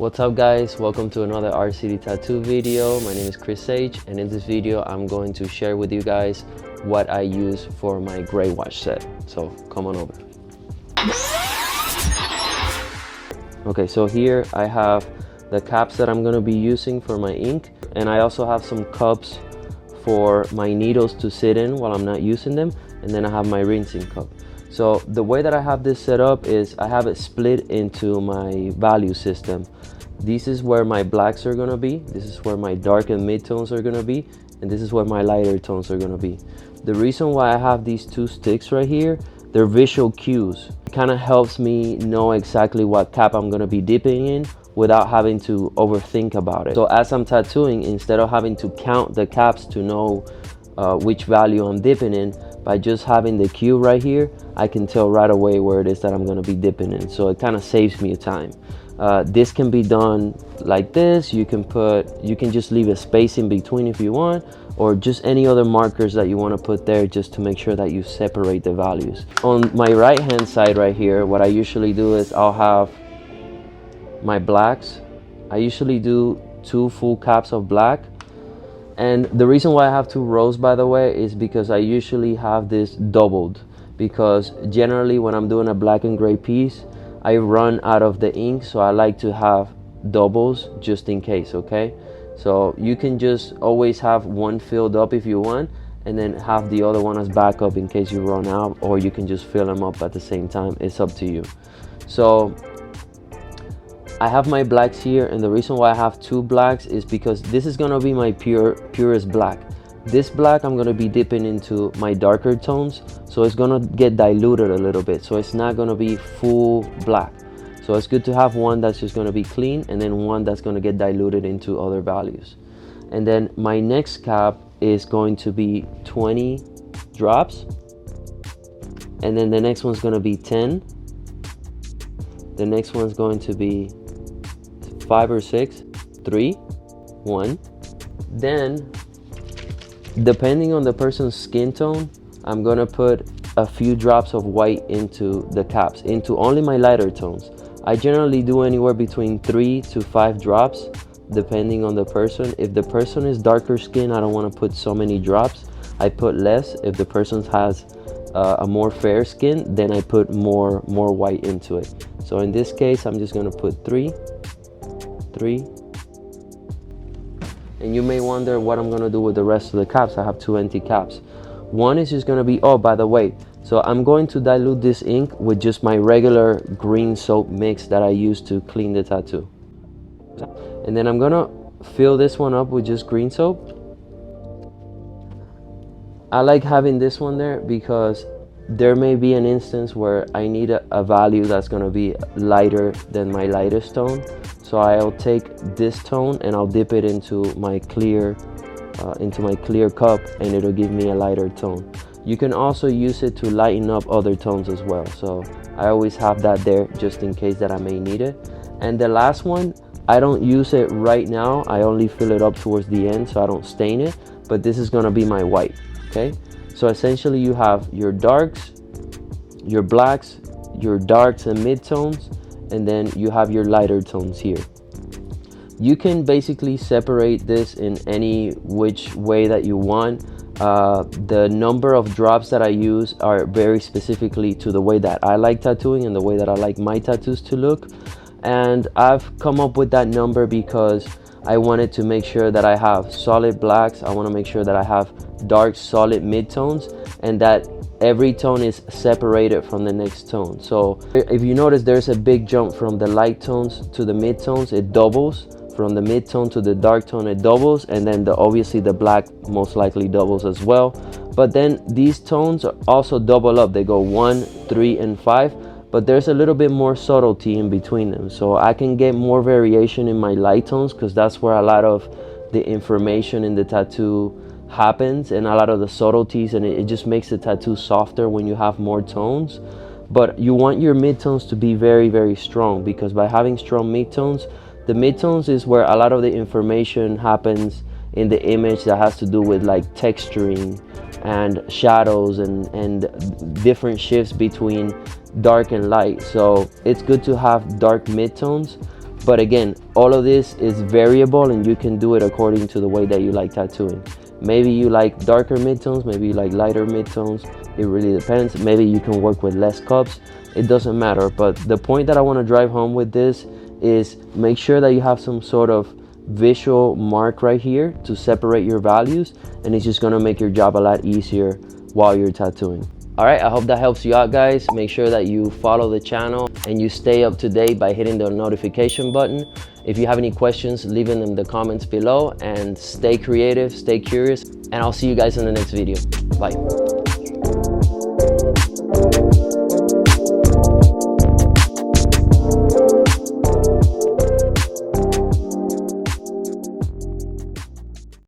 What's up guys, welcome to another RCD tattoo video. My name is Chris Sage, and in this video I'm going to share with you guys what I use for my Graywash set. So come on over. Okay, so here I have the caps that I'm going to be using for my ink, and I also have some cups for my needles to sit in while I'm not using them, and then I have my rinsing cup. So the way that I have this set up is I have it split into my value system. This is where my blacks are going to be, this is where my dark and mid tones are going to be, and this is where my lighter tones are going to be. The reason why I have these two sticks right here, they're visual cues. It kind of helps me know exactly what cap I'm going to be dipping in without having to overthink about it. So as I'm tattooing, instead of having to count the caps to know which value I'm dipping in, by just having the cue right here, I can tell right away where it is that I'm going to be dipping in. So it kind of saves me time. This can be done like this. You can just leave a space in between if you want, or just any other markers that you want to put there just to make sure that you separate the values. On my right hand side right here, what I usually do is I'll have my blacks. I usually do 2 full caps of black. And the reason why I have 2 rows, by the way, is because I usually have this doubled, because generally when I'm doing a black and gray piece, I run out of the ink, so I like to have doubles just in case. Okay, so you can just always have one filled up if you want, and then have the other one as backup in case you run out, or you can just fill them up at the same time. It's up to you. So I have my blacks here, and the reason why I have 2 blacks is because this is gonna be my purest black. This black I'm gonna be dipping into my darker tones, so it's gonna get diluted a little bit, so it's not gonna be full black. So it's good to have one that's just gonna be clean, and then one that's gonna get diluted into other values. And then my next cap is going to be 20 drops, and then the next one's gonna be 10. The next one's going to be 5 or 6, 3, 1. Then, depending on the person's skin tone, I'm gonna put a few drops of white into the caps, into only my lighter tones. I generally do anywhere between 3 to 5 drops, depending on the person. If the person is darker skin, I don't want to put so many drops. I put less. If the person has a more fair skin, then I put more white into it. So in this case, I'm just gonna put 3. And you may wonder what I'm gonna do with the rest of the caps. I have 2 empty caps. One is just gonna be, oh, by the way, so I'm going to dilute this ink with just my regular green soap mix that I use to clean the tattoo. And then I'm gonna fill this one up with just green soap. I like having this one there because there may be an instance where I need a value that's going to be lighter than my lightest tone. So I'll take this tone and I'll dip it into my clear cup, and it'll give me a lighter tone. You can also use it to lighten up other tones as well. So I always have that there just in case that I may need it. And the last one, I don't use it right now. I only fill it up towards the end so I don't stain it. But this is going to be my white. Okay, so essentially you have your darks, your blacks, your darks and mid tones, and then you have your lighter tones here. You can basically separate this in any which way that you want. The number of drops that I use are very specifically to the way that I like tattooing and the way that I like my tattoos to look. And I've come up with that number because I wanted to make sure that I have solid blacks. I want to make sure that I have dark solid mid-tones, and that every tone is separated from the next tone. So if you notice, there's a big jump from the light tones to the mid-tones. It doubles. From the mid-tone to the dark tone, it doubles, and then obviously the black most likely doubles as well. But then these tones also double up. They go 1, 3, and 5. But there's a little bit more subtlety in between them, so I can get more variation in my light tones, because that's where a lot of the information in the tattoo happens, and a lot of the subtleties, and it just makes the tattoo softer when you have more tones. But you want your mid-tones to be very strong, because by having strong mid-tones, the mid-tones is where a lot of the information happens in the image that has to do with like texturing and shadows and different shifts between dark and light. So it's good to have dark mid-tones, But again, all of this is variable and you can do it according to the way that you like tattooing. Maybe you like darker midtones, maybe you like lighter midtones. It really depends. Maybe you can work with less cups. It doesn't matter. But the point that I want to drive home with this is make sure that you have some sort of visual mark right here to separate your values, and it's just going to make your job a lot easier while you're tattooing. All right, I hope that helps you out, guys. Make sure that you follow the channel and you stay up to date by hitting the notification button. If you have any questions, leave them in the comments below, and stay creative, stay curious, and I'll see you guys in the next video. Bye.